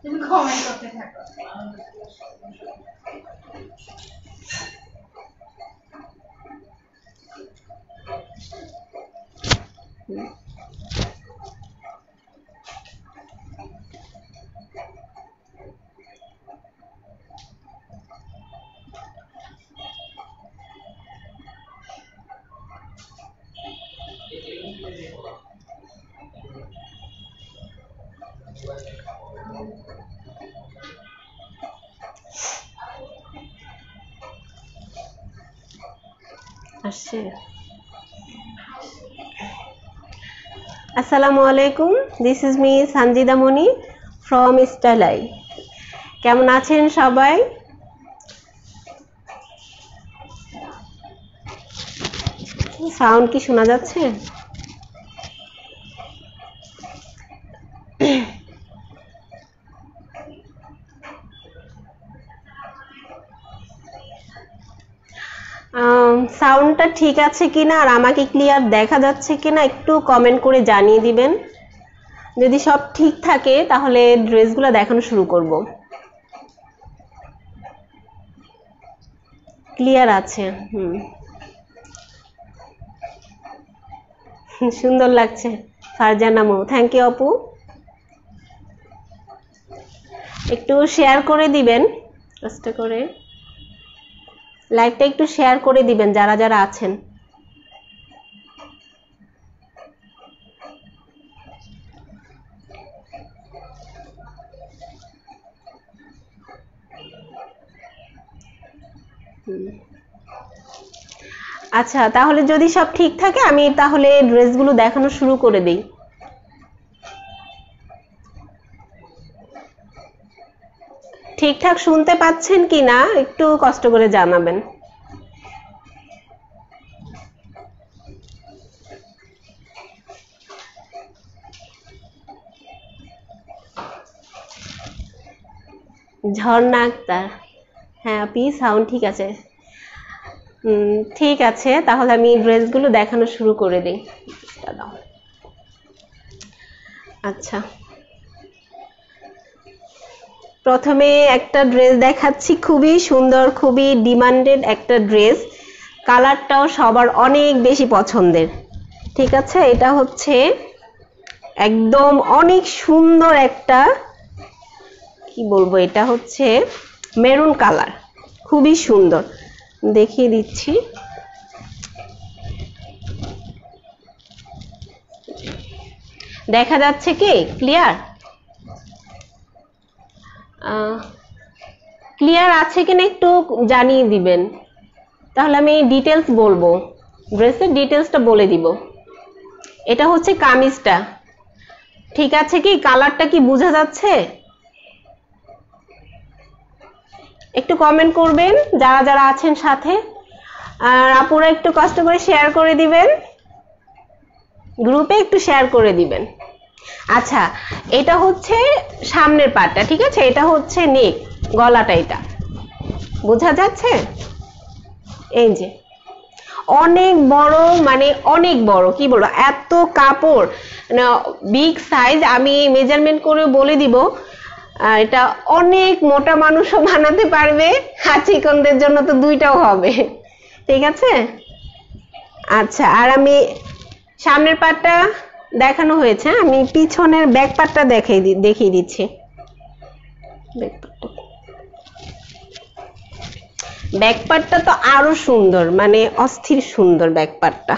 তুমি কমেন্ট করতে থাকো। Assalamualaikum. This is me Sanjida Moni from Style. কেমন আছেন সবাই? সাউন্ড কি শোনা যাচ্ছে? সাউন্ডটা ঠিক আছে কিনা আর আমাকে ক্লিয়ার দেখা যাচ্ছে কিনা একটু কমেন্ট করে জানিয়ে দিবেন। যদি সব ঠিক থাকে তাহলে ড্রেসগুলো দেখানো শুরু করব। ক্লিয়ার আছে? সুন্দর লাগছে। ফারজানা মৌ, থ্যাংক ইউ আপু। একটু শেয়ার করে দিবেন কষ্ট করে, লাইভটা একটু শেয়ার করে দিবেন যারা যারা আছেন। আচ্ছা, তাহলে যদি সব ঠিক থাকে আমি তাহলে ড্রেসগুলো দেখানো শুরু করে দিই। ঠিকঠাক শুনতে পাচ্ছেন কিনা একটু কষ্ট করে জানাবেন। ঝর্ণা আক্তার, হ্যাঁ আপি সাউন্ড ঠিক আছে। ঠিক আছে, তাহলে আমি ড্রেসগুলো দেখানো শুরু করে দিই। আচ্ছা, প্রথমে একটা ড্রেস দেখাচ্ছি, খুবই সুন্দর, খুবই ডিমান্ডেড একটা ড্রেস, কালারটাও সবার অনেক বেশি পছন্দের। ঠিক আছে, এটা হচ্ছে একদম অনেক সুন্দর একটা, কি বলবো, এটা হচ্ছে মেরুন কালার, খুবই সুন্দর, দেখিয়ে দিচ্ছি। দেখা যাচ্ছে কি ক্লিয়ার? ক্লিয়ার আছে কিনা একটু জানিয়ে দিবেন, তাহলে আমি ডিটেলস বলবো, ড্রেসের ডিটেলসটা বলে দিব। এটা হচ্ছে কামিজটা, ঠিক আছে কি? কালারটা কি বোঝা যাচ্ছে? একটু কমেন্ট করবেন যারা যারা আছেন সাথে, আর আপুরা একটু কষ্ট করে শেয়ার করে দিবেন, গ্রুপে একটু শেয়ার করে দিবেন। আচ্ছা, এটা হচ্ছে সামনের পাটটা, ঠিক আছে? এটা হচ্ছে নেক, গলাটা, এটা বোঝা যাচ্ছে? এই যে অনেক বড়, মানে অনেক বড়, কি বলবো, এত কাপড়, বিগ সাইজ, আমি মেজারমেন্ট করে বলে দিব। এটা অনেক মোটা মানুষও বানাতে পারবে, আর চিকনদের জন্য তো দুইটাও হবে, ঠিক আছে? আচ্ছা, আর আমি সামনের পাটটা দেখানো হয়েছে, আমি পিছনের ব্যাক পার্টটা দেখিয়ে দিচ্ছি। ব্যাক পার্টটা তো আরো সুন্দর, মানে অস্থির সুন্দর ব্যাক পার্টটা।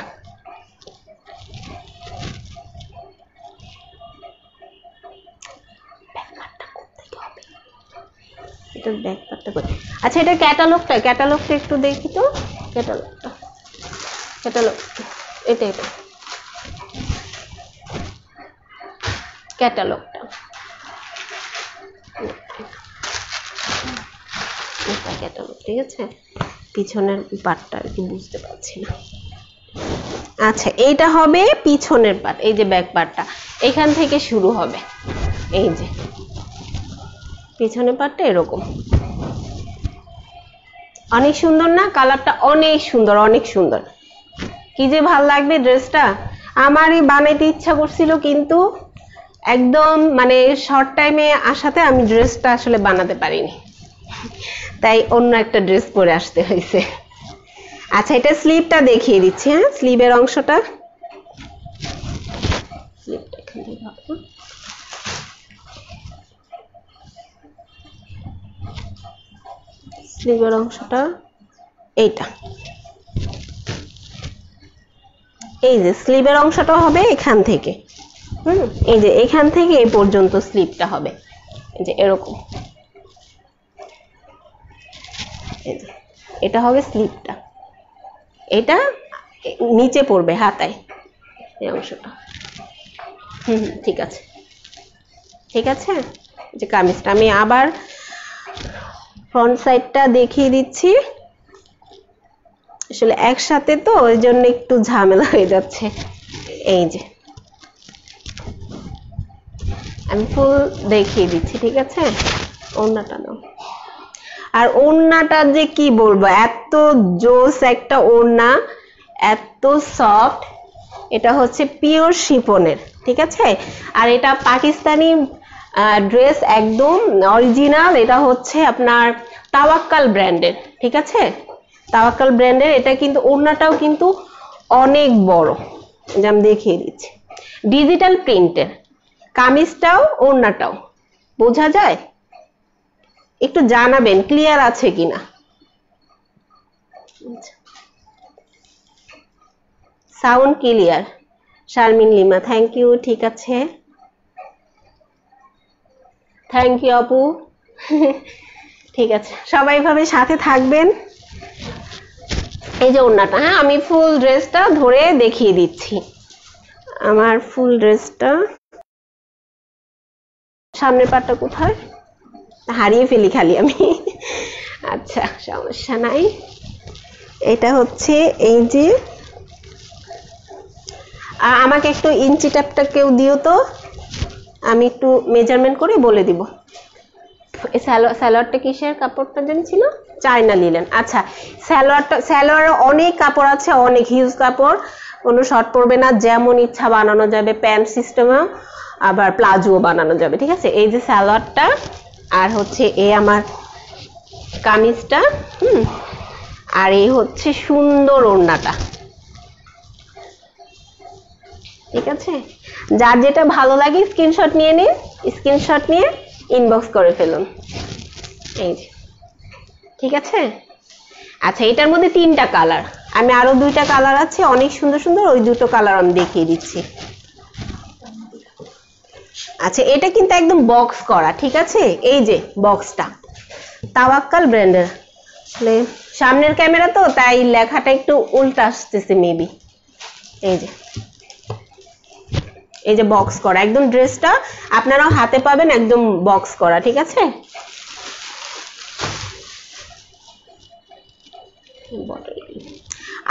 এটা ব্যাক পার্টটা কই? আচ্ছা, এটা ক্যাটালগটা একটু দেখি তো, ক্যাটালগটা এটা ক্যাটালগটা, ক্যাটালগ, ঠিক আছে? পিছনের পার্টটা একটু বুঝতে পারছি না। আচ্ছা, এইটা হবে পিছনের পার্ট, এই যে ব্যাক পার্টটা এখান থেকে শুরু হবে, এই যে পিছনের পার্টটা এরকম, অনেক সুন্দর না? কালারটা অনেক সুন্দর, অনেক সুন্দর, কি যে ভাল লাগবে ড্রেসটা। আমারই বানাইতে ইচ্ছা করছিল, কিন্তু একদম মানে শর্ট টাইমে আসাতে আমি ড্রেসটা আসলে বানাতে পারিনি, তাই অন্য একটা ড্রেস পরে আসতে হয়েছে। আচ্ছা এটা স্লিভটা দেখিয়ে দিচ্ছি। হ্যাঁ স্লিভের অংশটা, স্লিভের অংশটা এইটা, এই যে স্লিভের অংশটা হবে এখান থেকে, এই যে এখান থেকে এই পর্যন্ত স্লিভটা হবে, এই যে এরকম, এই যে এটা হবে স্লিভটা, এটা নিচে পড়বে হাতায় এই অংশটা। ঠিক আছে ঠিক আছে। যে কামিজটা আমি আবার ফ্রন্ট সাইডটা দেখিয়ে দিচ্ছি, আসলে একসাথে তো ওই জন্য একটু ঝামেলা হয়ে যাচ্ছে। এই যে আমি ফুল দেখিয়ে দিচ্ছি, ঠিক আছে। ওড়নাটা নাও, আর ওড়নাটা যে কি বলবো, এত জোস একটা ওড়না, এত সফট, এটা হচ্ছে পিওর শিফনের, ঠিক আছে। আর এটা পাকিস্তানি ড্রেস, একদম অরিজিনাল, এটা হচ্ছে আপনার তাওয়াক্কাল ব্র্যান্ডের, ঠিক আছে। তাওয়াক্কাল ব্র্যান্ডের, এটা কিন্তু ওড়নাটাও কিন্তু অনেক বড়, যে আমি দেখিয়ে দিচ্ছি, ডিজিটাল প্রিন্টের, কামিজটাও ওড়নাটাও বোঝা যায়। একটু জানাবেন ক্লিয়ার আছে কিনা। Sound clear, Sharmin Lima, thank you, ঠিক আছে, থ্যাংক ইউ আপু। ঠিক আছে, সবাই ভাবে সাথে থাকবেন। এই যে ওড়নাটা, হ্যাঁ আমি ফুল ড্রেসটা ধরে দেখিয়ে দিচ্ছি। আমার ফুল ড্রেসটা সামনের পাটটা কোথায় হারিয়ে ফেলি খালি আমি। আচ্ছা সমস্যা নাই, এটা হচ্ছে এই যে, আমাকে একটু ইঞ্চি ট্যাপটা কেউ দিও তো, আমি একটু মেজারমেন্ট করে বলে দিব। এই সালোয়ারটা কিসের কাপড়টা জানি ছিল, চায়না লিলেন। আচ্ছা সালোয়ারে অনেক কাপড় আছে, অনেক হিউজ কাপড়, কোনো শর্ট পড়বে না, যেমন ইচ্ছা বানানো যাবে, প্যান্ট সিস্টেমেও আবার প্লাজোও বানানো যাবে, ঠিক আছে। এই যে সালোয়ারটা, আর হচ্ছে এই আমার কামিজটা, আর এই হচ্ছে সুন্দর ওড়নাটা, ঠিক আছে। যার যেটা ভালো লাগে স্ক্রিনশট নিয়ে নিন, স্ক্রিনশট নিয়ে ইনবক্স করে ফেলুন, এই যে, ঠিক আছে। আচ্ছা এটার মধ্যে 3টা কালার, আমি আরো 2টা কালার আছে অনেক সুন্দর সুন্দর, ওই 2টো কালার আমি দেখিয়ে দিচ্ছি। আচ্ছা এটা কিন্তু একদম বক্স করা, ঠিক আছে। এই যে বক্সটা তাওয়াক্কাল ব্র্যান্ডের, আসলে সামনের ক্যামেরা তো তাই লেখাটা একটু উল্টা আসতেছে মেবি। এই যে বক্স করা একদম ড্রেসটা, আপনারাও হাতে পাবেন একদম বক্স করা, ঠিক আছে।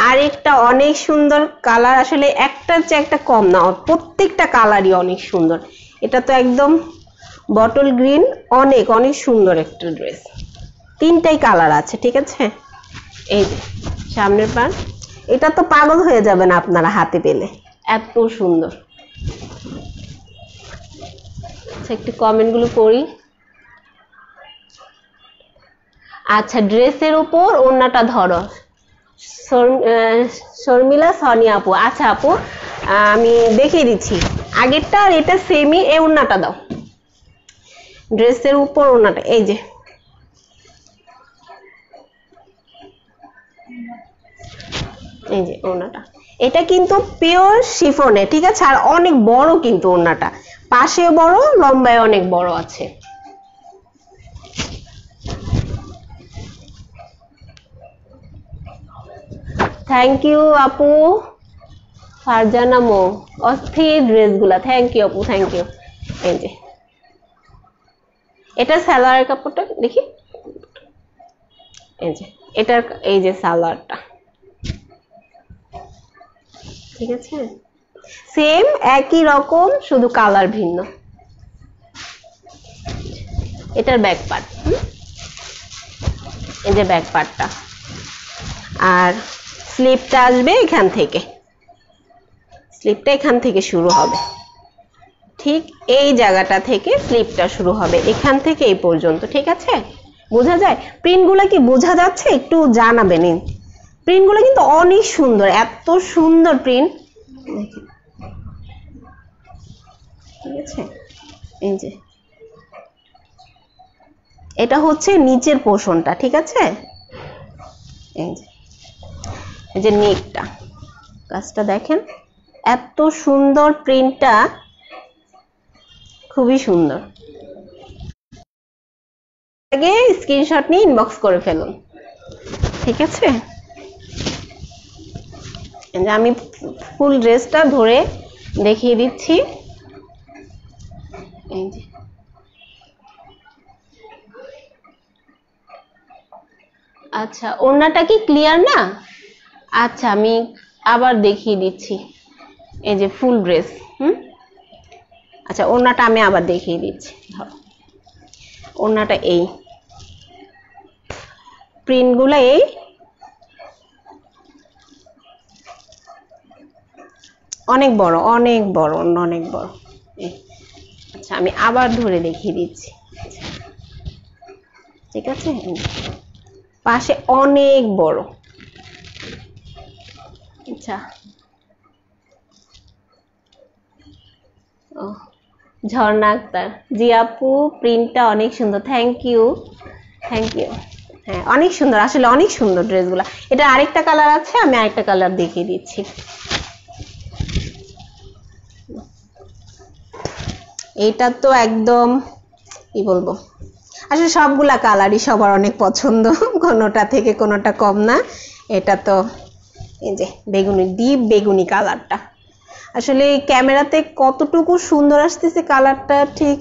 আর একটা অনেক সুন্দর কালার, আসলে একটা চেয়ে একটা কম না, প্রত্যেকটা কালারই অনেক সুন্দর। এটা তো একদম বটল গ্রিন, অনেক অনেক সুন্দর একটা ড্রেস, 3টাই কালার আছে, ঠিক আছে। এই যে সামনের পার্ট, এটা তো পাগল হয়ে যাবেন আপনারা হাতে পেলে, এত সুন্দর। আচ্ছা একটু কমেন্টগুলো পড়ি। আচ্ছা ড্রেসের উপর ওড়নাটা ধরো, শর্মিলা সোনিয়া আপু। আচ্ছা আপু আমি দেখিয়ে দিচ্ছি, আগেরটা আর এটা সেমই, এই ওড়নাটা দাও, ড্রেসের উপর ওড়নাটা, এই যে এই যে ওড়নাটা, এটা কিন্তু পিওর শিফনে, ঠিক আছে। আর অনেক বড় কিন্তু ওড়নাটা, পাশেও বড়, লম্বায় অনেক বড় আছে। থ্যাংক ইউ আপু, ফারজানা মো, অস্থির ড্রেসগুলা, থ্যাংক ইউ আপু, থ্যাংক ইউ। এই যে এটা সালোয়ারের কাপড়টা দেখি, এই যে এটার, এই যে সালোয়ারটা, ঠিক আছে, সেম একই রকম, শুধু কালার ভিন্ন। এটার ব্যাক পার্ট, এই যে ব্যাক পার্টটা, আর স্লিপটা আসবে এখান থেকে, স্লিপটা এখান থেকে শুরু হবে, ঠিক এই জায়গাটা থেকে স্লিপটা শুরু হবে, এখান থেকে এই পর্যন্ত। ঠিক আছে, বোঝা যায়? প্রিন্টগুলো কি বোঝা যাচ্ছে? একটু জানাবেন। প্রিন্টগুলো কিন্তু অনেক সুন্দর, এত সুন্দর প্রিন্ট। ঠিক আছে, এই যে এটা হচ্ছে নিচের পোর্শনটা। ঠিক আছে, এই যে নেকটা, কাজটা দেখেন, এত সুন্দর প্রিন্টটা, খুবই সুন্দর। আগে স্ক্রিনশট নিয়ে ইনবক্স করে ফেলুন। ঠিক আছে, আমি ফুল ড্রেসটা ধরে দেখিয়ে দিচ্ছি। এই যে আচ্ছা, ওড়নাটা কি ক্লিয়ার না? আচ্ছা, আমি আবার দেখিয়ে দিচ্ছি। এই যে ফুল ড্রেস। আচ্ছা, ওড়নাটা আমি আবার দেখিয়ে দিচ্ছি। ওড়নাটা এই প্রিন্টগুলো, এই অনেক বড়, অনেক বড়, অনেক বড়। আচ্ছা, আমি আবার ধরে দেখিয়ে দিচ্ছি। ঠিক আছে, পাশে অনেক বড়। আচ্ছা, ও ঝর্ণা আক্তার, জি আপু, প্রিন্টটা অনেক সুন্দর, থ্যাংক ইউ, থ্যাংক ইউ। হ্যাঁ, অনেক সুন্দর, আসলে অনেক সুন্দর ড্রেসগুলো। এটা আরেকটা কালার আছে, আমি আরেকটা কালার দেখিয়ে দিচ্ছি। এটা তো একদম কি বলবো, আসলে সবগুলা কালারই সবার অনেক পছন্দ, কোনোটা থেকে কোনোটা কম না। এটা তো এই যে বেগুনি, ডিপ বেগুনি কালারটা, আসলে ক্যামেরাতে কতটুকু সুন্দর আসতেছে কালারটা ঠিক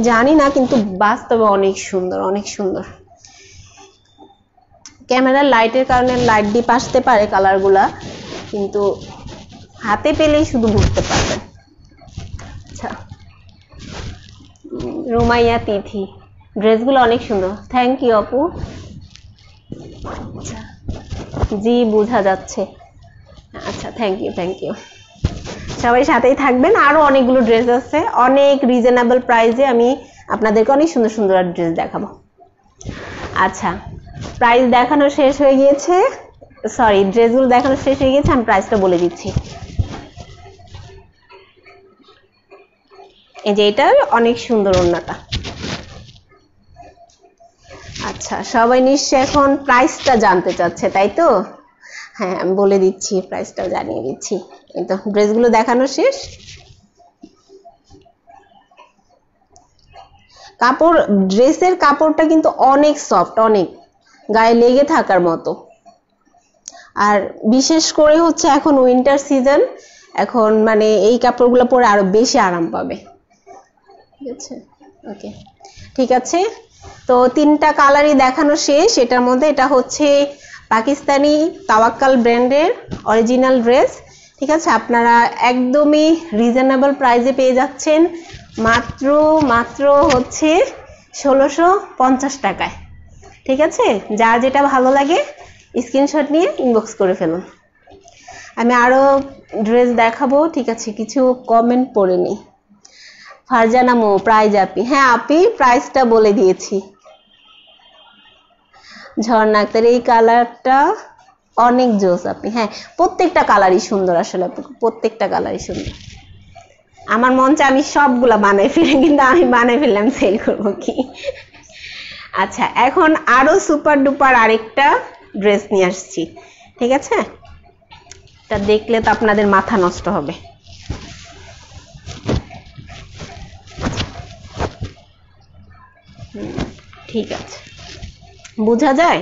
জানি না, কিন্তু বাস্তবে অনেক সুন্দর, অনেক সুন্দর। ক্যামেরার লাইটের কারণে লাইট ডিপ আসতে পারে কালারগুলা, কিন্তু হাতে পেলেই শুধু বুঝতে পারবেন। আচ্ছা, রুমাইয়া তিথি, ড্রেসগুলো অনেক সুন্দর, থ্যাংক ইউ আপু। আচ্ছা, জি বোঝা যাচ্ছে। আচ্ছা, থ্যাংক ইউ, থ্যাংক ইউ। সবাই সাথেই থাকবেন, আরো অনেকগুলো ড্রেস আছে, অনেক রিজনেবল প্রাইসে আমি আপনাদেরকে অনেক সুন্দর সুন্দর ড্রেস দেখাবো। আচ্ছা, প্রাইস দেখানো শেষ হয়ে গিয়েছে, সরি, ড্রেসগুলো দেখানো শেষ হয়ে গিয়েছে, আমি প্রাইসটা বলে দিচ্ছি। এই যে এটা অনেক সুন্দর ওড়নাটা। আচ্ছা, সবাই নিশ্চয়ই এখন প্রাইসটা জানতে চাচ্ছে, তাই তো? হ্যাঁ, আমি বলে দিচ্ছি, প্রাইসটাও জানিয়ে দিচ্ছি। এই তো ড্রেসগুলো দেখানো শেষ। কাপড়, ড্রেসের কাপড়টা কিন্তু অনেক সফট, অনেক গায়ে লেগে থাকার মতো। আর বিশেষ করে হচ্ছে এখন উইন্টার সিজন, এখন মানে এই কাপড়গুলো পরে আরো বেশি আরাম পাবে। ঠিক আছে, ওকে, ঠিক আছে। তো তিনটা কালারই দেখানো শেষ। এটার মধ্যে এটা হচ্ছে পাকিস্তানি তাওয়াক্কাল ব্র্যান্ডের অরিজিনাল ড্রেস। ঠিক আছে, আপনারা একদমই রিজনেবল প্রাইসে পেয়ে যাচ্ছেন, মাত্র মাত্র হচ্ছে 1650 টাকায়। ঠিক আছে, যার যেটা ভালো লাগে স্ক্রিনশট নিয়ে ইনবক্স করে ফেলুন। আমি আরো ড্রেস দেখাবো। ঠিক আছে, কিছু কমেন্ট পড়ে নিই। ফারজানা মো, প্রাইস আপি, হ্যাঁ আপি, প্রাইসটা বলে দিয়েছি। ঝর্ণা আক্তার, এই কালারটা অনেক জোস আপনি, হ্যাঁ প্রত্যেকটা কালারই সুন্দর, আসলে প্রত্যেকটা কালারই সুন্দর। আমার মন চায় আমি সবগুলা বানাই ফেলি, কিন্তু আমি বানাই ফেললাম সেল করবো কি। আচ্ছা, এখন আরো সুপার ডুপার আরেকটা ড্রেস নিয়ে আসছি। ঠিক আছে, এটা দেখলে তো আপনাদের মাথা নষ্ট হবে। ঠিক আছে, বোঝা যায়?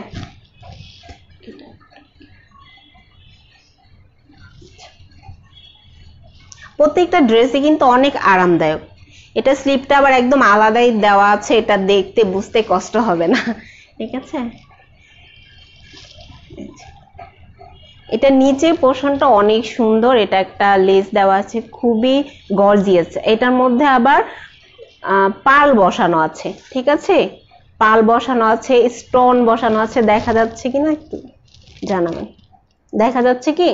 প্রত্যেকটা ড্রেসই কিন্তু অনেক আরামদায়ক। এটা স্লিপটা আবার একদম আলাদাই দেওয়া আছে, এটা দেখতে বুঝতে কষ্ট হবে না। ঠিক আছে, এটা নিচের পোর্শনটা অনেক সুন্দর, এটা একটা লেস দেওয়া আছে, খুবই গর্জিয়াস। এটার মধ্যে আবার পার্ল বসানো আছে। ঠিক আছে, পার্ল বসানো আছে, স্টোন বসানো আছে, দেখা যাচ্ছে কিনা একটু জানাবেন, দেখা যাচ্ছে কি?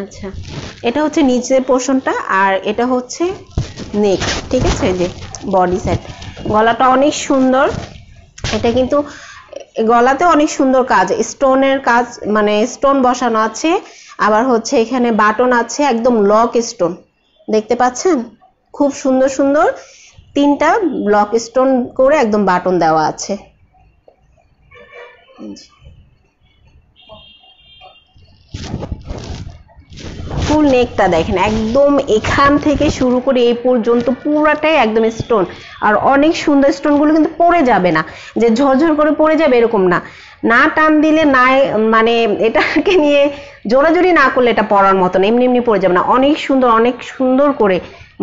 আচ্ছা, এটা হচ্ছে নিচের পোর্শনটা আর এটা হচ্ছে নেক, ঠিক আছে? এই যে বডি সাইড, গলাটা অনেক সুন্দর। এটা কিন্তু গলাতে অনেক সুন্দর কাজ, স্টোনের কাজ, মানে স্টোন বসানো আছে। আবার হচ্ছে এখানে বাটন আছে, একদম লক স্টোন, দেখতে পাচ্ছেন? খুব সুন্দর সুন্দর 3টা ব্লক স্টোন করে একদম বাটন দেওয়া আছে। ফুল নেকটা দেখেন, একদম এখান থেকে শুরু করে এই পর্যন্ত পুরাটাই একদম স্টোন। আর অনেক সুন্দর, স্টোনগুলো কিন্তু পড়ে যাবে না যে ঝরঝর করে পড়ে যাবে, এরকম না। না টান দিলে না, মানে এটাকে নিয়ে জোরাজুরি না করলে এটা পরার মতন এমনি এমনি পড়ে যাবে না। অনেক সুন্দর, অনেক সুন্দর করে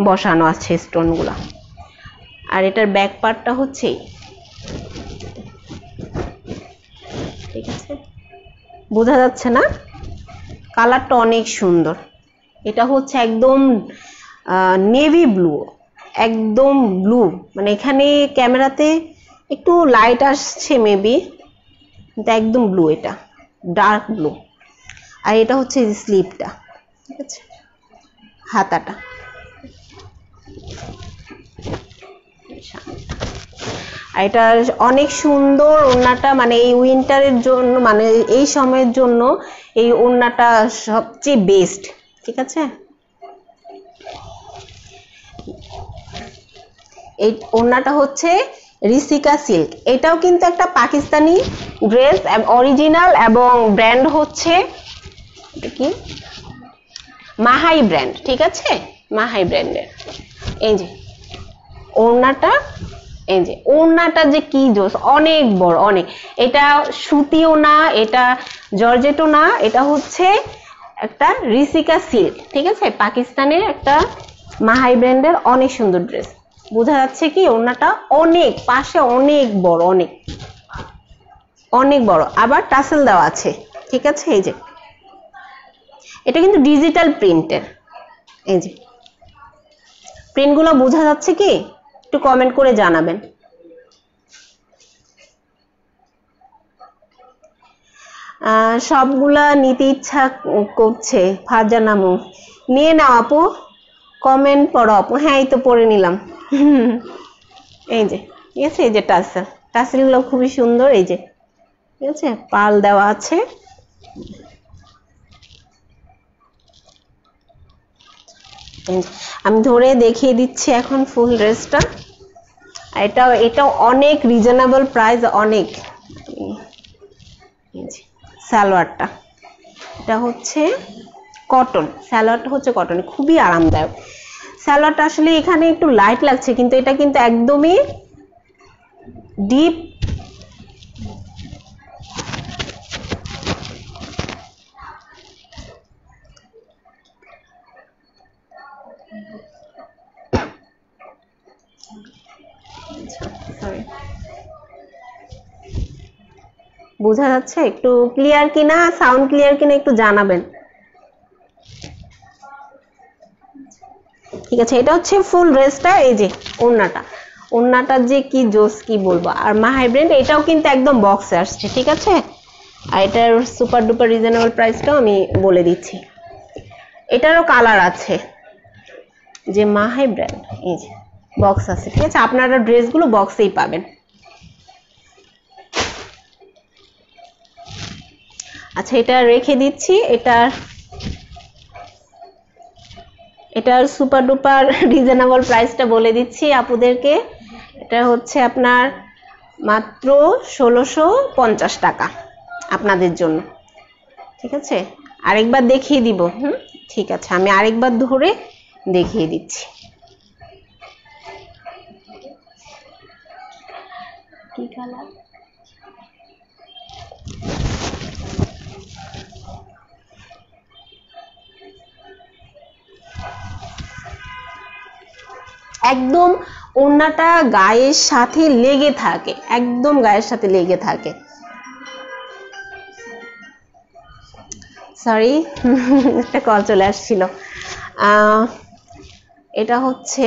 বসানো আছে স্টোনগুলো। আর এটার ব্যাক পার্টটা হচ্ছে, ঠিক আছে, বোঝা যাচ্ছে না? কালারটা অনেক সুন্দর। এটা হচ্ছে একদম নেভি ব্লু, একদম ব্লু, মানে এখানে ক্যামেরাতে একটু লাইট আসছে মেবি, কিন্তু একদম ব্লু, এটা ডার্ক ব্লু। আর এটা হচ্ছে স্লিভটা, ঠিক আছে, হাতাটা। আর এটা অনেক সুন্দর ওড়নাটা, মানে এই উইন্টারের জন্য, মানে এই সময়ের জন্য এই ওড়নাটা সবচেয়ে বেস্ট, ঠিক আছে? এই ওড়নাটা হচ্ছে রিসিকা সিল্ক, এটাও কিন্তু একটা পাকিস্তানি ড্রেস, অরিজিনাল, এবং ব্র্যান্ড হচ্ছে কি মাহাই ব্র্যান্ড, ঠিক আছে? মাহাই ব্র্যান্ডের। এই যে ওড়নাটা, এই যে ওড়নাটা যে কি জোস, অনেক বড়, অনেক। এটা সুতিও না, এটা জর্জেটও না, এটা হচ্ছে একটা রিসিকা সিল্ক, ঠিক আছে? পাকিস্তানের একটা মাহাই ব্র্যান্ডের অনেক সুন্দর ড্রেস। বোঝা যাচ্ছে কি ওড়নাটা অনেক, পাশে অনেক বড়, অনেক অনেক বড়। আবার টাসেল দেওয়া আছে, ঠিক আছে? এই যে এটা কিন্তু ডিজিটাল প্রিন্টের। এই যে প্রিন্টগুলো বোঝা যাচ্ছে কি? একটু কমেন্ট করে জানাবেন। সবগুলা নিতে ইচ্ছা করছে, ফারজানামু নিয়ে নাও আপু, কমেন্ট পড়ো আপু। হ্যাঁ, এই তো পড়ে নিলাম। এই যে, ঠিক আছে, এই যে টাসেল, টাসেলগুলো খুবই সুন্দর। এই যে, ঠিক আছে, পাল দেওয়া আছে। আমি ধরে দেখিয়ে দিচ্ছি এখন ফুল ড্রেসটা। এটা অনেক রিজনেবল প্রাইস, অনেক। সালোয়ারটা, এটা হচ্ছে কটন, সালোয়ারটা হচ্ছে কটন, খুবই আরামদায়ক। সালোয়ারটা আসলে এখানে একটু লাইট লাগছে, কিন্তু এটা কিন্তু একদমই ডিপ, বোঝা যাচ্ছে? একটু ক্লিয়ার কিনা, সাউন্ড ক্লিয়ার কিনা একটু জানাবেন। ঠিক আছে, এটা হচ্ছে ফুল ড্রেসটা। এই যে ওড়নাটা, ওড়নাটা যে কি জোস, কি বলবো। আর মাহাই ব্র্যান্ড, এটাও কিন্তু একদম বক্সে আসছে, ঠিক আছে? আর এটার সুপার ডুপার রিজনেবল প্রাইসটাও আমি বলে দিচ্ছি। এটারও কালার আছে, যে মাহাই ব্র্যান্ড, এই যে বক্স আছে, ঠিক আছে? আপনারা ড্রেসগুলো বক্সেই পাবেন। আচ্ছা, এটা রেখে দিচ্ছি। এটার সুপার ডুপার রিজনেবল প্রাইসটা বলে দিচ্ছি আপুদেরকে। এটা হচ্ছে আপনার মাত্র 1650 টাকা আপনাদের জন্য, ঠিক আছে? আরেকবার দেখিয়ে দিব। ঠিক আছে, আমি আরেকবার ধরে দেখিয়ে দিচ্ছি। কি কালার? একদম ওড়নাটা গায়ের সাথে লেগে থাকে, একদম গায়ের সাথে লেগে থাকে। সরি, একটা কল চলে আসছিল। এটা হচ্ছে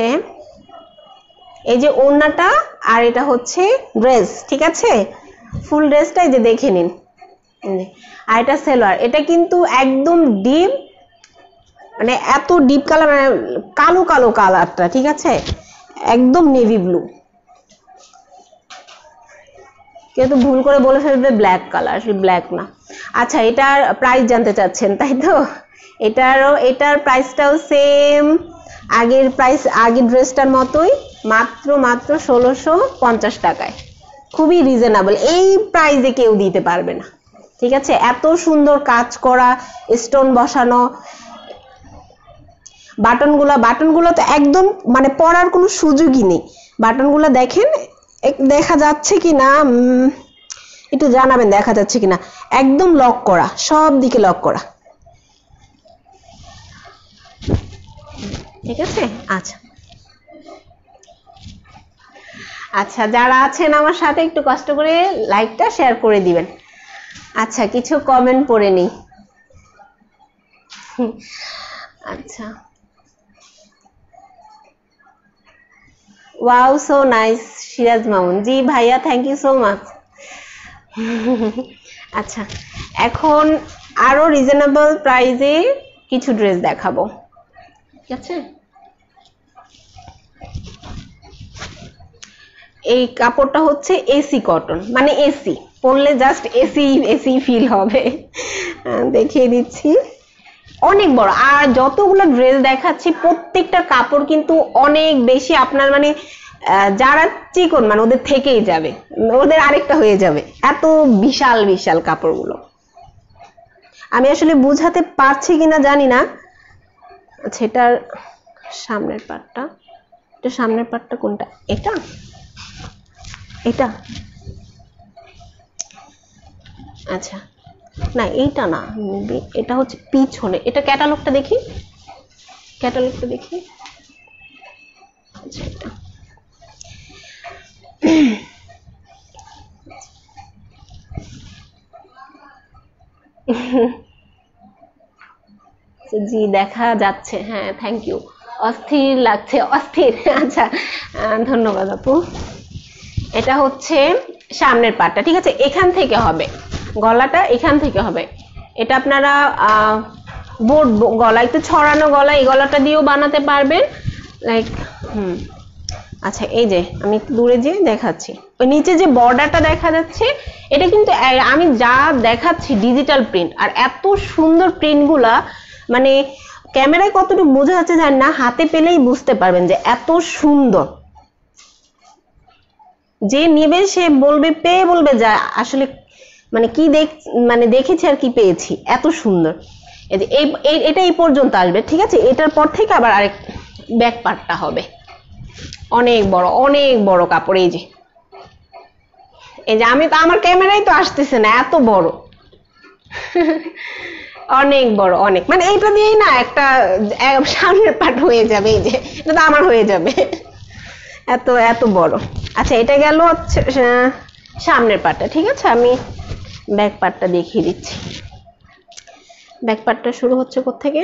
এই যে ওড়নাটা, আর এটা হচ্ছে ড্রেস, ঠিক আছে? ফুল ড্রেসটা এই যে দেখে নিন। আর এটা সালোয়ার, এটা কিন্তু একদম ডিপ মানে এত ডিপ কালার, মানে কালো কালো কালারটা, ঠিক আছে, একদম নেভি ব্লু। কিন্তু ভুল করে বলে ফেলবে ব্ল্যাক কালার, আসলে ব্ল্যাক না। আচ্ছা, এটার প্রাইস জানতে চাচ্ছেন তাই তো? এটার প্রাইসটাও সেম আগের প্রাইস, আগের ড্রেসটার মতোই, মাত্র 1650 টাকায়। খুবই রিজনেবল, এই প্রাইসে কেউ দিতে পারবে না, ঠিক আছে। এত সুন্দর কাজ করা, স্টোন বসানো, বাটনগুলো তো একদম মানে পরার কোনো সুযোগই নেই। বাটনগুলো দেখেন, দেখা যাচ্ছে কিনা একটু জানাবেন, দেখা যাচ্ছে কিনা। একদম লক করা, সব দিকে লক করা, ঠিক আছে। আচ্ছা আচ্ছা, যারা আছেন আমার সাথে একটু কষ্ট করে লাইকটা শেয়ার করে দিবেন। আচ্ছা, কিছু কমেন্ট পড়ে নিই। আচ্ছা, wow so nice Siraj Mamun, জি ভাইয়া, থ্যাংক ইউ সো মাচ। আচ্ছা, এখন আরো রিজনেবল প্রাইসে কিছু ড্রেস দেখাবো, ঠিক আছে। এই কাপড়টা হচ্ছে এসি কটন, মানে এসি পরলে জাস্ট এসি এসি ফিল হবে। দেখিয়ে দিচ্ছি, অনেক বড়। আর যতগুলো ড্রেস দেখাচ্ছি প্রত্যেকটা কাপড় কিন্তু অনেক বেশি, আপনার মানে যারা চিকন মানে ওদের থেকেই যাবে, ওদের আরেকটা হয়ে যাবে, এত বিশাল বিশাল কাপড়গুলো। আমি আসলে বুঝাতে পারছি কিনা জানি না। আচ্ছা, এটার সামনের পার্টটা, এটা সামনের পার্টটা কোনটা? এটা এটা আচ্ছা, না এইটা না, এটা হচ্ছে পিছনে। এটা ক্যাটালগটা দেখি, ক্যাটালগটা দেখি। আচ্ছা, এটা জি দেখা যাচ্ছে, হ্যাঁ থ্যাংক ইউ। অস্থির লাগছে, অস্থির। আচ্ছা, ধন্যবাদ আপু। এটা হচ্ছে সামনের পাটটা, ঠিক আছে, এখান থেকে হবে গলাটা, এখান থেকে হবে। এটা আপনারা বোর্ড গলা, একটু ছড়ানো গলা, এই গলাটা দিয়েও বানাতে পারবেন, লাইক আচ্ছা, এই যে আমি একটু দূরে যেয়ে দেখাচ্ছি, ওই নিচে যে বর্ডারটা দেখা যাচ্ছে, এটা কিন্তু আমি যা দেখাচ্ছি ডিজিটাল প্রিন্ট। আর এত সুন্দর প্রিন্টগুলা, মানে ক্যামেরায় কতটুকু বোঝা যাচ্ছে জানি না, হাতে পেলেই বুঝতে পারবেন যে এত সুন্দর। যে নেবে সে বলবে, পেয়ে বলবে যা আসলে মানে কি মানে দেখেছি আর কি পেয়েছি, এত সুন্দর। এটা এই পর্যন্ত আসবে, ঠিক আছে। এটার পর থেকে আবার আরেক ব্যাক পার্টটা হবে অনেক বড়, অনেক বড় কাপড়। এই যে আমি তো, আমার ক্যামেরায় তো আসতেছে না, এত বড়, অনেক বড়, অনেক, মানে এইটা দিয়েই না একটা সামনের পার্ট হয়ে যাবে। এই যে এটা তো আমার হয়ে যাবে, এত এত বড়। আচ্ছা, এটা গেল হচ্ছে সামনের পার্টটা, ঠিক আছে। আমি ব্যাক পার্টটা দেখিয়ে দিচ্ছি। ব্যাক পার্টটা শুরু হচ্ছে কোত্থেকে?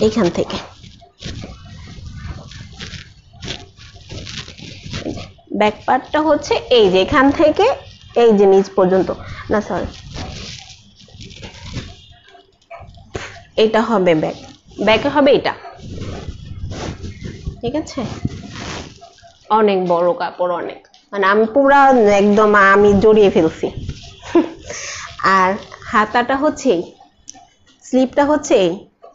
এইখান থেকে। ব্যাক পার্টটা হচ্ছে এই যে এখান থেকে এই যে নিচ পর্যন্ত, না সরি, এটা হবে ব্যাক, ব্যাকে হবে এটা, ঠিক আছে। অনেক বড় কাপড়, অনেক, মানে আমি পুরা একদম আমি জড়িয়ে ফেলছি। আর হাতাটা হচ্ছে, স্লিপটা হচ্ছে,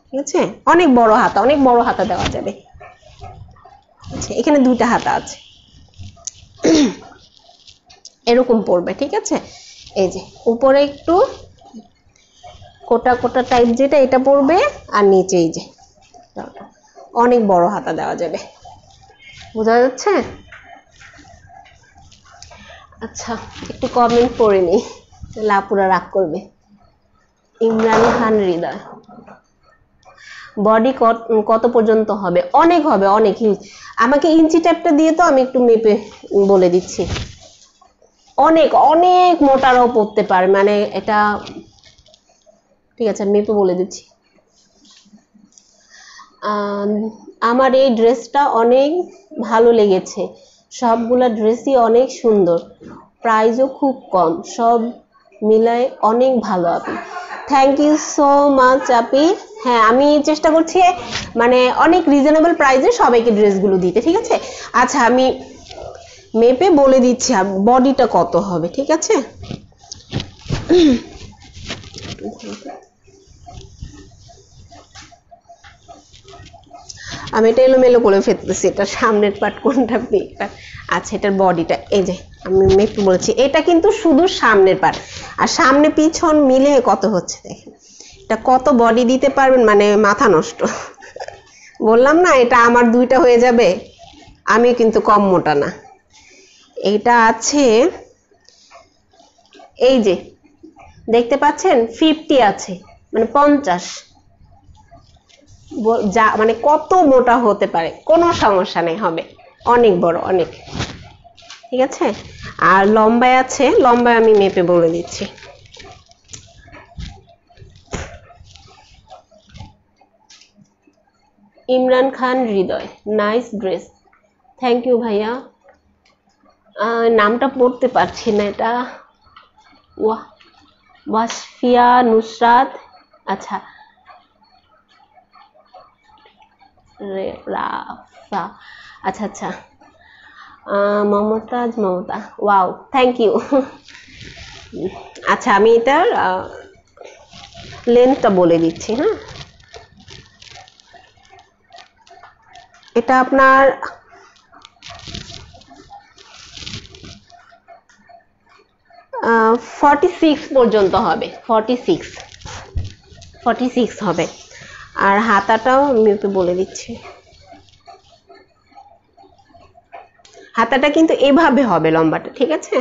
ঠিক আছে, অনেক বড় হাতা, অনেক বড় হাতা দেওয়া যাবে। আচ্ছা, এখানে দুইটা হাতা আছে, এরকম পড়বে, ঠিক আছে। এই যে উপরে একটু কোটা কোটা টাইপ যেটা, এটা পড়বে, আর নিচে এই যে অনেক বড় হাতা দেওয়া যাবে, বোঝা যাচ্ছে। আচ্ছা, একটু কমেন্ট পড়ে নি, লাপুরা রাগ করবে। ইমরান খান হৃদয়, বডি কত পর্যন্ত হবে? অনেক হবে, অনেক হিউজ। আমাকে ইঞ্চি ট্যাপটা দিয়ে তো আমি একটু মেপে বলে দিচ্ছি। অনেক অনেক মোটারাও পড়তে পারে, মানে এটা ঠিক আছে, আমি মেপে বলে দিচ্ছি। আমার এই ড্রেসটা অনেক ভালো লেগেছে, সবগুলা ড্রেসই অনেক সুন্দর, প্রাইসও খুব কম, সব মিলায় অনেক ভালো আপি। থ্যাংক ইউ সো মাচ আপি। হ্যাঁ আমি চেষ্টা করছি মানে অনেক রিজনেবল প্রাইসে সবাইকে ড্রেসগুলো দিতে, ঠিক আছে। আচ্ছা আমি মেপে বলে দিচ্ছি বডিটা কত হবে, ঠিক আছে। আমি এটা এলোমেলো করে ফেলতেছি, এটা সামনের পার্ট কোনটা বেকার। আচ্ছা এটার বডিটা এই যে আমি মেপে বলেছি, এটা কিন্তু শুধু সামনের পার্ট, আর সামনে পিছন মিলে কত হচ্ছে দেখেন। এটা কত বডি দিতে পারবেন মানে মাথা নষ্ট। বললাম না এটা আমার দুইটা হয়ে যাবে, আমি কিন্তু কম মোটা না। এইটা আছে এই যে দেখতে পাচ্ছেন 50 আছে, মানে 50, যা মানে কত মোটা হতে পারে, কোনো সমস্যা নেই, হবে অনেক বড় অনেক, ঠিক আছে। আর লম্বায় আছে, লম্বায় আমি মেপে বলে দিচ্ছি। ইমরান খান হৃদয়, নাইস ড্রেস, থ্যাংক ইউ ভাইয়া। নামটা পড়তে পারছি না, এটা ওয়াসফিয়া নুসরাত, আচ্ছা রাফা, আচ্ছা আচ্ছা, Momtaz Momota, wow thank you. আচ্ছা আমি এটার লেন্থটা বলে দিচ্ছি। হ্যাঁ এটা আপনার 46 পর্যন্ত হবে, 46 হবে। আর হাতাটাও আমি একটু বলে দিচ্ছি, হাতাটা কিন্তু এভাবে হবে লম্বাটা, ঠিক আছে।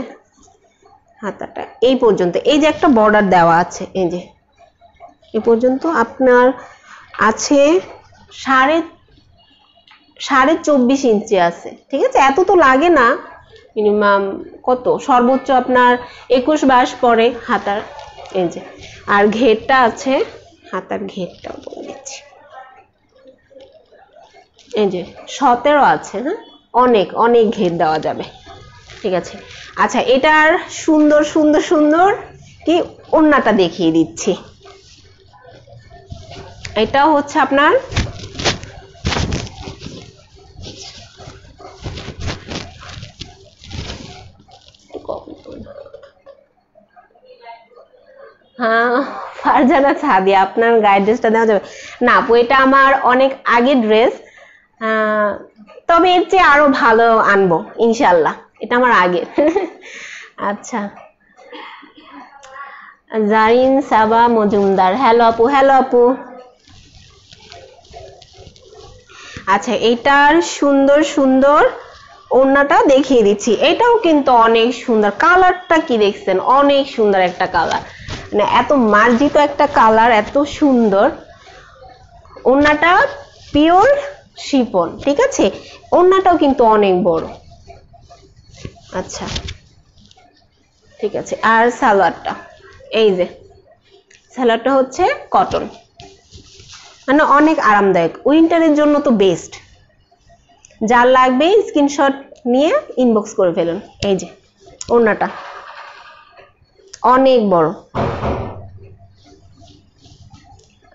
হাতাটা এই পর্যন্ত, এই যে একটা বর্ডার দেওয়া আছে, এই যে এই পর্যন্ত আপনার আছে 24.5 ইঞ্চি আছে, ঠিক আছে। এত তো লাগে না, মিনিমাম কত সর্বোচ্চ আপনার 21-22 পরে হাতার, এই যে। আর ঘেরটা আছে, হাতার ঘেরটাও বলে দিচ্ছি, এই যে 17 আছে। হ্যাঁ অনেক অনেক ঘের দেওয়া যাবে, ঠিক আছে। আচ্ছা এটার সুন্দর সুন্দর সুন্দর কি ওড়নাটা দেখিয়ে দিচ্ছি। এটা হচ্ছে আপনার হ্যাঁ ফারজানা সাদিয়া, আপনার গায়ের ড্রেসটা দেওয়া যাবে না আপু, এটা আমার অনেক আগের ড্রেস, তবে এর চেয়ে আরো ভালো আনবো ইনশাল্লাহ, এটা আমার আগের। আচ্ছা জারিন সাবা মজুমদার, হ্যালো আপু, হ্যালো আপু। আচ্ছা এইটার সুন্দর সুন্দর ওড়নাটা দেখিয়ে দিচ্ছি, এটাও কিন্তু অনেক সুন্দর, কালারটা কি দেখছেন, অনেক সুন্দর একটা কালার, মানে এত মার্জিত একটা কালার, এত সুন্দর। ওড়নাটা পিওর শিফন, ঠিক আছে। ওড়নাটাও কিন্তু অনেক বড়, আচ্ছা ঠিক আছে। আর সালোয়ারটা এই যে, সালোয়ারটা হচ্ছে কটন, মানে অনেক আরামদায়ক, উইন্টারের জন্য তো বেস্ট। যার লাগবে স্ক্রিনশট নিয়ে ইনবক্স করে ফেলুন। এই যে ওড়নাটা অনেক বড়,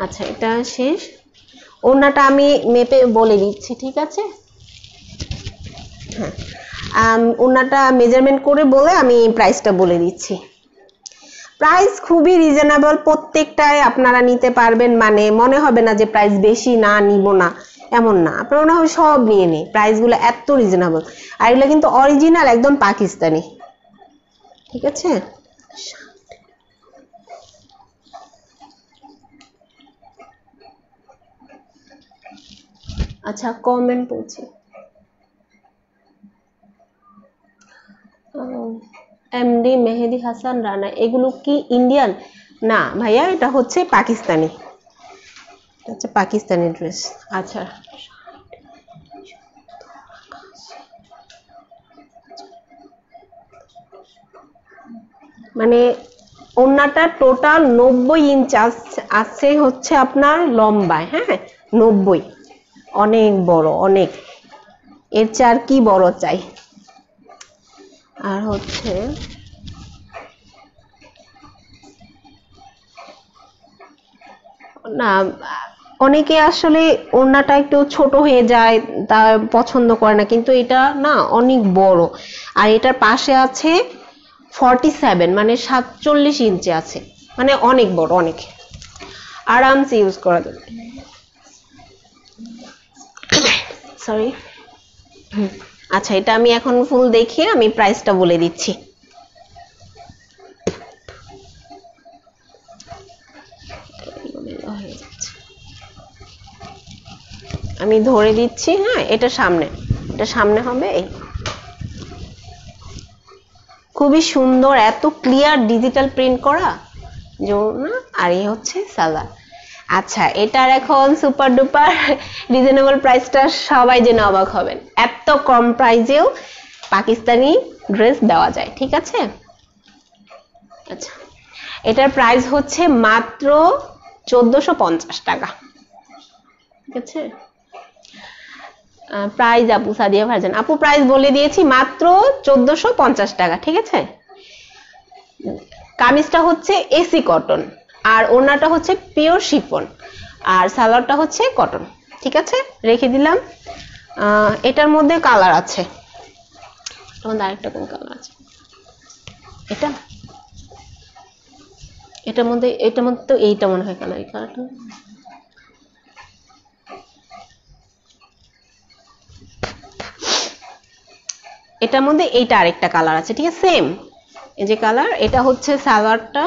আচ্ছা এটা শেষ। ওড়নাটা আমি মেপে বলে দিচ্ছি, ঠিক আছে। হ্যাঁ ওড়নাটা মেজারমেন্ট করে বলে আমি প্রাইসটা বলে দিচ্ছি। প্রাইস খুবই রিজনেবল, প্রত্যেকটাই আপনারা নিতে পারবেন, মানে মনে হবে না যে প্রাইস বেশি, না নিব না এমন না, আপনারা মনে হবে সব নিয়ে নে, প্রাইসগুলো এত রিজনেবল। আর এগুলো কিন্তু অরিজিনাল একদম পাকিস্তানি, ঠিক আছে। আচ্ছা কমেন্ট পড়ছি, এমডি মেহেদি হাসান রানা, এগুলো কি ইন্ডিয়ান? না ভাইয়া এটা হচ্ছে পাকিস্তানি, এটা হচ্ছে পাকিস্তানি ড্রেস। আচ্ছা মানে ওড়নাটা টোটাল 90 ইঞ্চ আছে হচ্ছে আপনার লম্বায়, হ্যাঁ 90, অনেক বড় অনেক, এর চেয়ে আর কি বড় চাই। আর হচ্ছে না অনেকে আসলে ওড়নাটা একটু ছোট হয়ে যায়, তা পছন্দ করে না, কিন্তু এটা না অনেক বড়। আর এটার পাশে আছে 47, মানে 47 ইঞ্চি আছে, মানে অনেক বড়, অনেক আরামসে ইউজ করা যাবে। সরি। আচ্ছা, এটা আমি এখন ফুল দেখিয়ে আমি প্রাইসটা বলে দিচ্ছি। আমি ধরে দিচ্ছি, হ্যাঁ, এটা সামনে হবে। এই খুবই সুন্দর, এত ক্লিয়ার ডিজিটাল প্রিন্ট করা না। আর এই হচ্ছে সালোয়ার। আচ্ছা, এটার এখন সুপার ডুপার রিজনেবল প্রাইসটা সবাই জেনে অবাক হবেন, এত কম প্রাইসেও পাকিস্তানি ড্রেস দেওয়া যায়, ঠিক আছে? আচ্ছা, এটার প্রাইস হচ্ছে মাত্র 1450 টাকা, ঠিক আছে? প্রাইস আপু সাদিয়া ভাইজান, আপু প্রাইস বলে দিয়েছি, মাত্র 1450 টাকা, ঠিক আছে? কামিজটা হচ্ছে এসি কটন, আর ওড়নাটা হচ্ছে পিওর শিফন, আর সালোয়ারটা হচ্ছে কটন, ঠিক আছে? রেখে দিলাম। এটার মধ্যে কালার আছে, আরেকটা কোন কালার আছে? এটার মধ্যে তো এইটা মনে হয় কালার, এই কালারটা। এটার মধ্যে এইটা আরেকটা কালার আছে, ঠিক আছে? সেম এই যে কালার, এটা হচ্ছে সালোয়ারটা,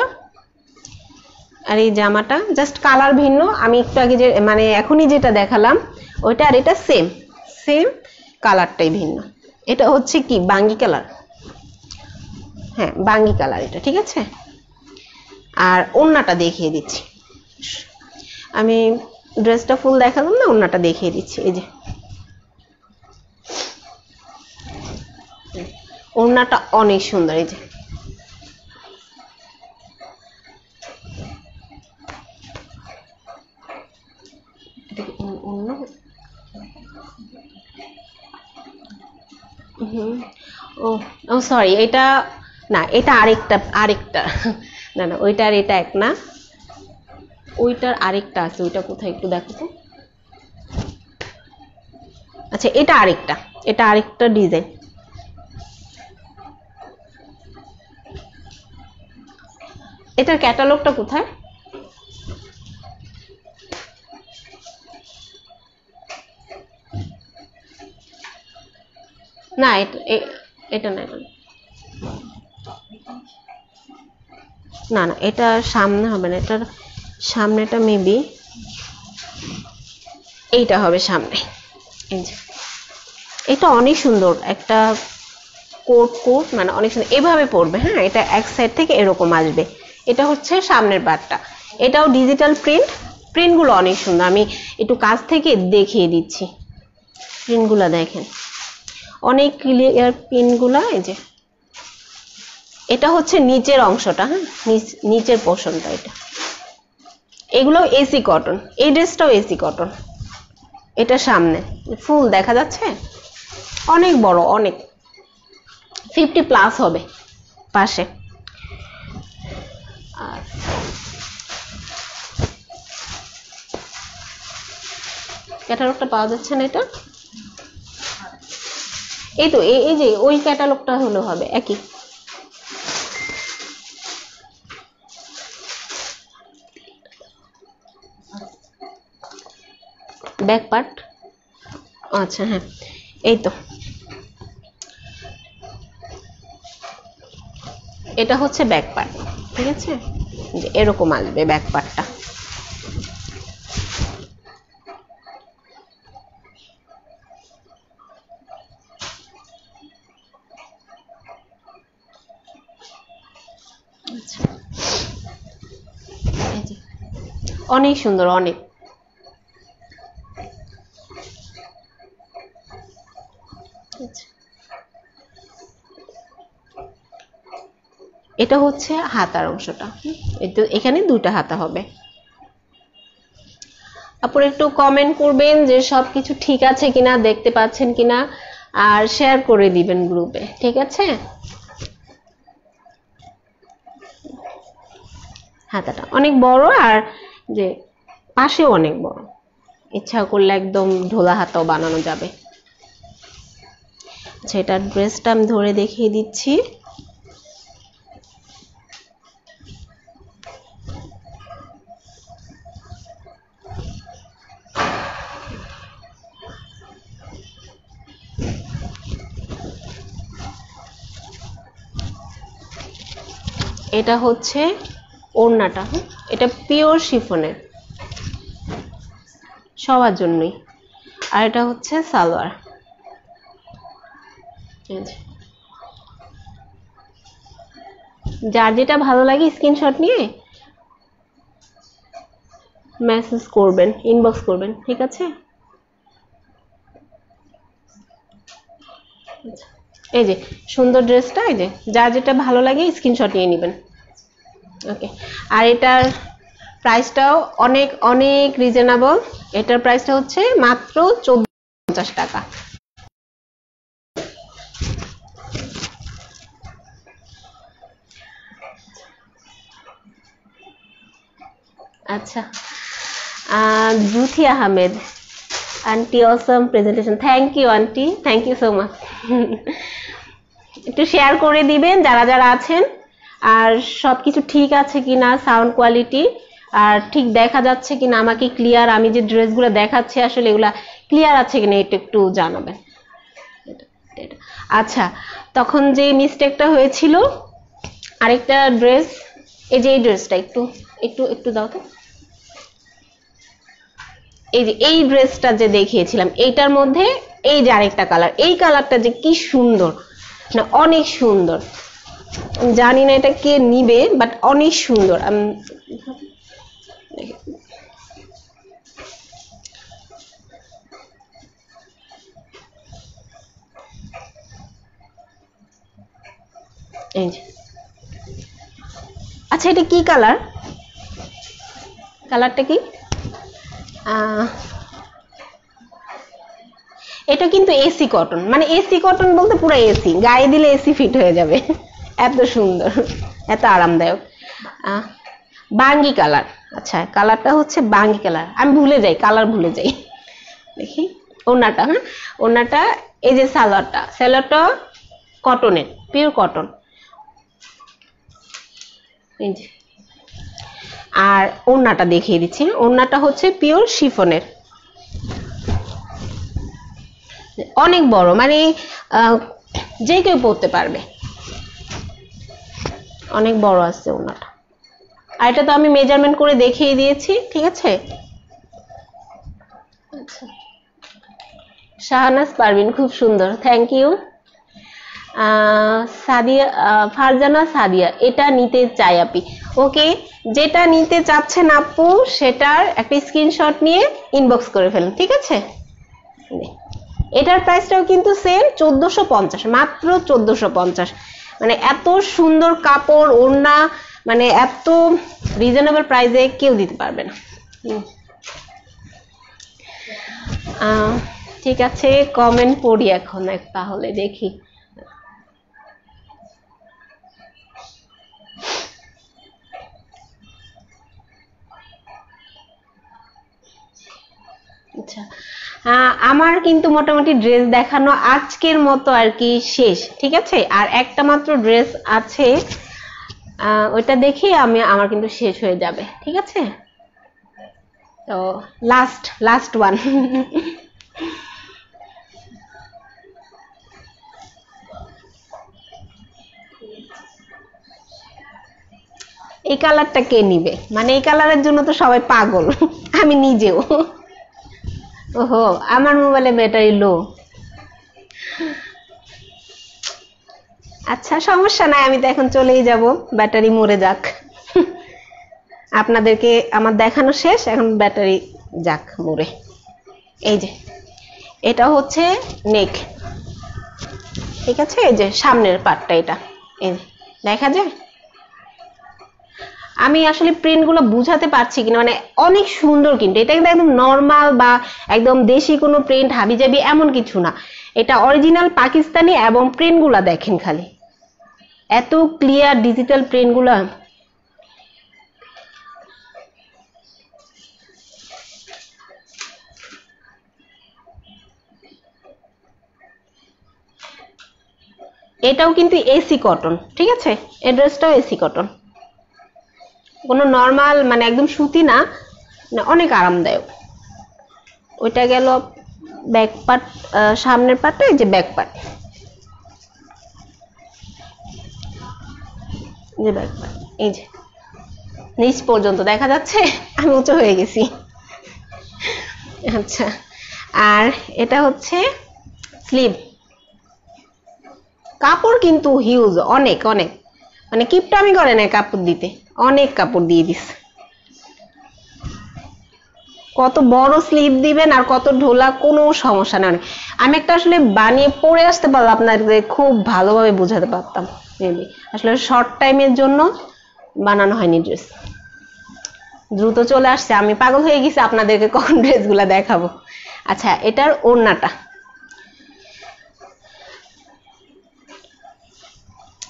আর এই জামাটা জাস্ট কালার ভিন্ন। আমি একটু আগে যে মানে এখনই যেটা দেখালাম ওইটা আর এটা সেম কালারটাই ভিন্ন। এটা হচ্ছে কি বাঙ্গি কালার, হ্যাঁ বাঙ্গি কালার এটা, ঠিক আছে? আর ওড়নাটা দেখিয়ে দিচ্ছি, আমি ড্রেসটা ফুল দেখালাম না, ওড়নাটা দেখিয়ে দিচ্ছি। এই যে ওড়নাটা অনেক সুন্দর, এই যে ও সরি, এটা না, এটা আরেকটা না না, ওইটা আর এটা এক না, ওইটার আরেকটা আছে, ওইটা কোথায় একটু দেখো তো। আচ্ছা, এটা আরেকটা ডিজাইন। এটার ক্যাটালগটা কোথায়? না, এটা না, না না, এটা সামনে হবে না, এটার সামনেটা মেবি এইটা হবে সামনে। এই যে এটা অনেক সুন্দর একটা কোট, মানে অনেক সুন্দর, এভাবে পড়বে, হ্যাঁ, এটা এক সাইড থেকে এরকম আসবে। এটা হচ্ছে সামনের পার্টটা, এটাও ডিজিটাল প্রিন্টগুলো অনেক সুন্দর। আমি একটু কাছ থেকে দেখিয়ে দিচ্ছি, প্রিন্টগুলো দেখেন অনেক ক্লিয়ার প্রিন্টগুলো। এই যে এটা হচ্ছে নিচের অংশটা, হ্যাঁ, নিচের পোর্শনটা এটা। এগুলো এসি কটন, এই ড্রেসটাও এসি কটন। এটা সামনে ফুল দেখা যাচ্ছে, অনেক বড়, অনেক 50+ হবে পাশে। আর ক্যাটালগটা পাওয়া যাচ্ছে না, এটা এই তো এই যে ওই ক্যাটালগটা হলো হবে একই। ব্যাক পার্ট, আচ্ছা হ্যাঁ, এই তো এটা হচ্ছে ব্যাক পার্ট, ঠিক আছে? এরকম আসবে ব্যাক পার্টটা। অনেক সুন্দর, অনেক। এটা হচ্ছে হাতার অংশটা, এখানে দুইটা হাতা হবে। আপনারা একটু কমেন্ট করবেন যে সবকিছু ঠিক আছে কিনা, দেখতে পাচ্ছেন কিনা, আর শেয়ার করে দিবেন গ্রুপে, ঠিক আছে? হাতাটা অনেক বড়, আর যে পাশেও অনেক বড়। ইচ্ছা করলে একদম ঢোলা হাতাও বানানো যাবে। আচ্ছা, এটার ড্রেসটা আমি ধরে দেখিয়ে দিচ্ছি। এটা হচ্ছে ওড়নাটা, এটা পিওর শিফনের, সবার জন্যই। আর এটা হচ্ছে সালোয়ার। যার যেটা ভালো লাগে স্ক্রিনশট নিয়ে মেসেজ করবেন, ইনবক্স করবেন, ঠিক আছে? এই যে সুন্দর ড্রেসটা, এই যে যার যেটা ভালো লাগে স্ক্রিনশট নিয়ে নেবেন। ওকে, আর এটার প্রাইসটাও অনেক অনেক রিজনেবল। এটার প্রাইসটা হচ্ছে মাত্র 1450 টাকা। আচ্ছা, Juthi Ahmed aunty, awesome presentation. Thank you aunty, thank you so much. একটু শেয়ার করে দিবেন যারা যারা আছেন, আর সবকিছু ঠিক আছে কিনা, সাউন্ড কোয়ালিটি আর ঠিক দেখা যাচ্ছে কিনা, আমাকে ক্লিয়ার, আমি যে ড্রেসগুলো দেখাচ্ছি আসলে এগুলা ক্লিয়ার আছে কিনা এটা একটু জানাবেন। আচ্ছা, তখন যে মিস্টেকটা হয়েছিল, আরেকটা ড্রেস, এই যে এই ড্রেসটা একটু একটু একটু দাও তো। এই যে এই ড্রেসটা যে দেখিয়েছিলাম, এইটার মধ্যে এই যে আরেকটা কালার, এই কালারটা যে কি সুন্দর না, অনেক সুন্দর। জানি না এটা কে নিবে, বাট অনেক সুন্দর। এই যে, আচ্ছা এটা কি কালার, কালারটা কি? এটা কিন্তু এসি কটন, মানে এসি কটন বলতে পুরো এসি, গায়ে দিলে এসি ফিট হয়ে যাবে, এত সুন্দর, এত আরামদায়ক। বাঙ্গি কালার। আচ্ছা, কালারটা হচ্ছে বাঙ্গি কালার, আমি ভুলে যাই, কালার ভুলে যাই। দেখি ওড়নাটা, হ্যাঁ ওড়নাটা, এই যে সালোয়ারটা, সালোয়ারটা কটনের, পিওর কটন। এই যে, আর ওড়নাটা দেখিয়ে দিচ্ছি, ওড়নাটা হচ্ছে পিওর শিফনের, অনেক বড়, মানে যে কেউ পরতে পারবে, অনেক বড় আছে ওড়নাটা। আর এটা তো আমি মেজারমেন্ট করে দেখিয়ে দিয়েছি, ঠিক আছে? আচ্ছা, শাহনাজ পারভিন, খুব সুন্দর, থ্যাংক ইউ। সাদিয়া, ফারজানা সাদিয়া, এটা নিতে চাই আপি। ওকে, যেটা নিতে চাচ্ছেন আপু সেটার একটা স্ক্রিনশট নিয়ে ইনবক্স করে ফেলুন, ঠিক আছে? এটার প্রাইসটাও কিন্তু সেম 1450, মাত্র 1450। মানে এত সুন্দর কাপড়, ওড়না, মানে এত রিজনেবল প্রাইসে কেউ দিতে পারবে না। ঠিক আছে, কমেন্ট পড়ি এখন তাহলে, দেখি। আচ্ছা, আমার কিন্তু মোটামুটি ড্রেস দেখানো আজকের মতো আর কি শেষ, ঠিক আছে? আর একটা মাত্র ড্রেস আছে, ওইটা দেখি আমার কিন্তু শেষ হয়ে যাবে, ঠিক আছে? তো লাস্ট ওয়ান। এই কালারটা কে নিবে, মানে এই কালারের জন্য তো সবাই পাগল, আমি নিজেও। ওহো, আমার মোবাইলে ব্যাটারি লো। আচ্ছা, সমস্যা নাই, আমি তো এখন চলেই যাব, ব্যাটারি মরে যাক। আপনাদেরকে আমার দেখানো শেষ, এখন ব্যাটারি যাক মরে। এই যে এটা হচ্ছে নেক, ঠিক আছে? এই যে সামনের পার্টটা, এটা এই দেখা যায়। আমি আসলে প্রিন্ট গুলো বুঝাতে পারছি কিনা, মানে অনেক সুন্দর, কিন্তু এটা কিন্তু একদম নর্মাল বা একদম দেশি কোনো প্রিন্ট হাবিজাবি এমন কিছু না, এটা অরিজিনাল পাকিস্তানি। এবং প্রিন্ট গুলা দেখেন খালি, এত ক্লিয়ার ডিজিটাল প্রিন্ট গুলা। এটাও কিন্তু এসি কটন, ঠিক আছে, এই ড্রেসটাও এসি কটন, কোনো নর্মাল মানে একদম সুতি না, অনেক আরামদায়ক। ওইটা গেল ব্যাক পার্ট, সামনের পার্টটা, এই যে ব্যাক পার্ট, যে ব্যাক পার্ট, এই যে নিচ পর্যন্ত দেখা যাচ্ছে, আমি উঁচু হয়ে গেছি। আচ্ছা, আর এটা হচ্ছে স্লিভ। কাপড় কিন্তু হিউজ, অনেক অনেক, মানে কিপটামি করে না কাপড় দিতে, অনেক কাপড় দিয়ে দিস। কত বড় স্লিভ দিবেন আর কত ঢোলা, কোনো সমস্যা নেই। আমি একটা আসলে বানিয়ে পরে আসতে পারলাম, আপনাদের খুব ভালোভাবে বোঝাতে পারতাম। মেবি আসলে শর্ট টাইমের জন্য বানানো হয়নি ড্রেস, দ্রুত চলে আসছে, আমি পাগল হয়ে গেছি আপনাদেরকে কখন ড্রেসগুলো দেখাবো। আচ্ছা, এটার ওড়নাটা,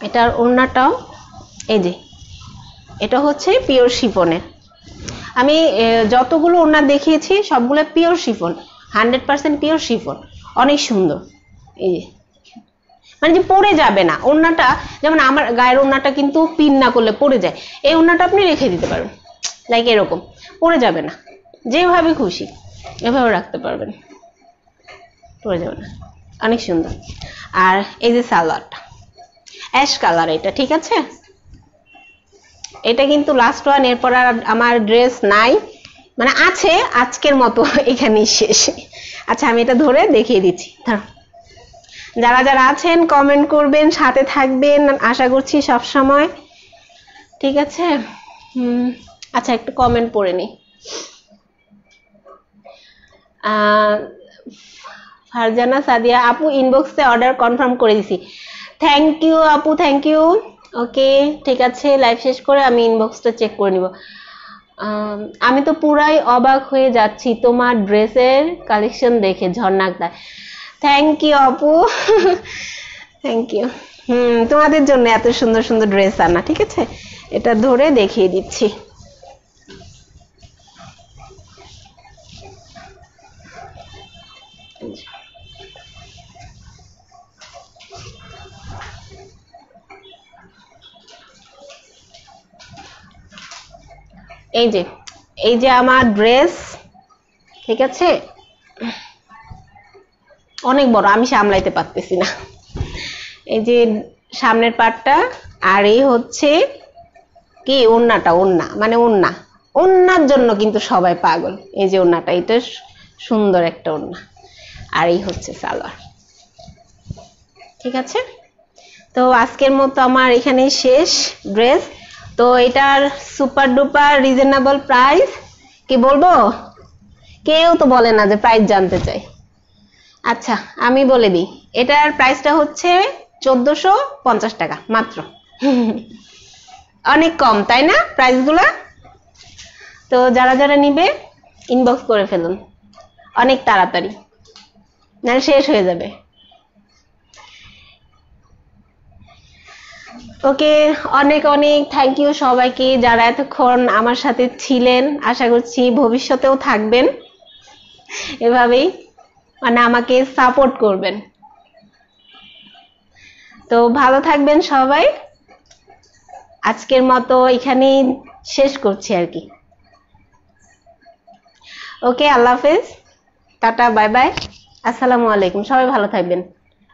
এটার ওড়নাটাও এই যে, এটা হচ্ছে পিওর শিফনের। আমি যতগুলো ওড়না দেখিয়েছি সবগুলো পিওর শিফন, 100% পিওর শিফন, অনেক সুন্দর। এই যে মানে যে পরে যাবে না ওড়নাটা, যেমন আমার গায়ের ওড়নাটা কিন্তু পিন না করলে পরে যায়, এই ওড়নাটা আপনি রেখে দিতে পারবেন, লাইক এরকম, পরে যাবে না, যেভাবে খুশি এভাবে রাখতে পারবেন, পরে যাবে না, অনেক সুন্দর। আর এই যে সালোয়ারটা অ্যাশ কালার, এটা ঠিক আছে, এটা কিন্তু লাস্ট ওয়ান, এরপর আর আমার ড্রেস নাই, মানে আছে, আজকের মতো এখানেই শেষ। আচ্ছা, আমি এটা ধরে দেখিয়ে দিচ্ছি, যারা যারা আছেন কমেন্ট করবেন, সাথে থাকবেন আশা করছি সব সময়, ঠিক আছে। আচ্ছা, একটু কমেন্ট পড়ে নি। ফারজানা সাদিয়া আপু, ইনবক্সে অর্ডার কনফার্ম করে দিছি। থ্যাংক ইউ আপু, থ্যাংক ইউ। ওকে, ঠিক আছে, লাইভ শেষ করে আমি ইনবক্সটা চেক করে নিব। আমি তো পুরাই অবাক হয়ে যাচ্ছি তোমার ড্রেসের কালেকশন দেখে, ঝর্ণা আক্তার। থ্যাংক ইউ আপু, থ্যাংক ইউ। তোমাদের জন্য এত সুন্দর সুন্দর ড্রেস আনা, ঠিক আছে, এটা ধরে দেখিয়ে দিচ্ছি। এই যে আমার ড্রেস, ঠিক আছে, অনেক বড়, আমি সামলাইতে পারতেছি না। এই যে সামনের পাটটা, আর এই হচ্ছে কি ওড়নাটা, ওড়না মানে ওড়না, ওড়নার জন্য কিন্তু সবাই পাগল। এই যে ওড়নাটা, এটা সুন্দর একটা ওড়না, আর এই হচ্ছে সালোয়ার, ঠিক আছে। তো আজকের মতো আমার এখানে শেষ ড্রেস। তো এটার সুপার ডুপার রিজনেবল প্রাইস কি বলবো, কেউ তো বলে না যে প্রাইস জানতে চাই। আচ্ছা, আমি বলে দিই, এটার প্রাইসটা হচ্ছে 1450 টাকা মাত্র। অনেক কম, তাই না প্রাইসগুলো? তো যারা যারা নিবে ইনবক্স করে ফেলুন অনেক তাড়াতাড়ি, নাহলে শেষ হয়ে যাবে। ওকে, অনেক অনেক থ্যাংক ইউ সবাইকে যারা এতক্ষণ আমার সাথে ছিলেন, আশা করছি ভবিষ্যতেও থাকবেন এভাবেই, মানে আমাকে সাপোর্ট করবেন। তো ভালো থাকবেন সবাই, আজকের মতো এখানেই শেষ করছি আর কি। ওকে, আল্লাহ হাফেজ, টাটা, বাই বাই, আসসালামু আলাইকুম, সবাই ভালো থাকবেন,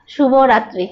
শুভ রাত্রি।